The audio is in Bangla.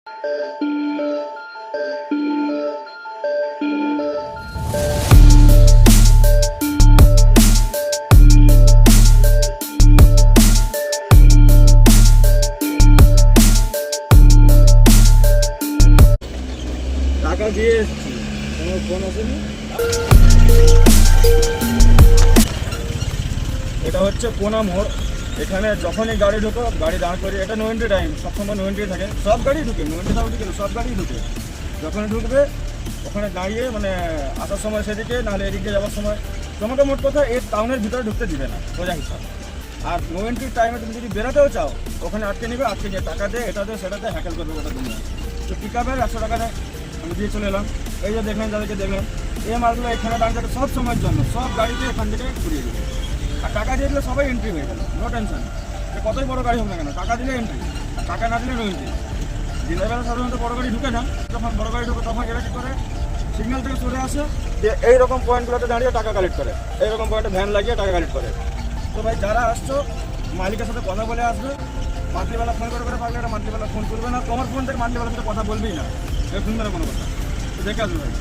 টাকা দিয়ে এসছি, তোমার ফোন আসেনি। এটা হচ্ছে পোনা মোড়। এখানে যখনই গাড়ি ঢুকো, গাড়ি দাঁড় করে, এটা নো এন্ট্রি টাইম, সবসময় নো এন্ট্রি থাকে, সব গাড়ি ঢুকে, নো এন্ট্রি ঢুকে, সব গাড়ি ঢুকে। যখনই ঢুকবে ওখানে দাঁড়িয়ে মানে আসার সময় সেদিকে, নাহলে এদিকে যাওয়ার সময়, তোমাকে মোট কথা এই টাউনের ভিতরে ঢুকতে দিবে না, সোজা হিসাব। আর নো এন্ট্রি টাইমে তুমি যদি বেরোতেও চাও, ওখানে আটকে নিবে, আটকে নিয়ে টাকা দেয়, এটা দেয়, সেটাতে হ্যাকেল করবে ওটা তুমি। তো পিক আপের 100 টাকা দেয়, আমি দিয়ে চলে এলাম। এই যে দেখলেন, যাদেরকে দেখলেন, এই মালগুলো এখানে দাঁড়িয়ে থাকে সব সময়ের জন্য, সব গাড়িতে এখান থেকে ঘুরিয়ে দেবে। আর টাকা দিয়ে দিলে সবাই এন্ট্রি হয়ে গেল, নো টেনশন। কতই বড় গাড়ি হোক না কেন, টাকা দিলে এন্ট্রি, আর টাকা না দিলে নো এন্ট্রি। দিনের বেলা সাধারণত বড় গাড়ি ঢুকে না, যখন বড় গাড়ি ঢুকে তখন এরা কী করে, সিগন্যাল থেকে সরে আসে, যে এইরকম পয়েন্টগুলোতে দাঁড়িয়ে টাকা কালেক্ট করে, এইরকম পয়েন্টে ভ্যান লাগিয়ে টাকা কালেক্ট করে। তো ভাই যারা আসছো, মালিকের সাথে কথা বলে আসবে। মান্থলিবেলা ফোন করে পারলে এটা মান্থলিবেলা ফোন করবে না, তোমার ফোন থেকে মান্থলিবেলার সাথে কথা বলবেই না, শুনবে না কোনো কথা। তো দেখে আসবে ভাই।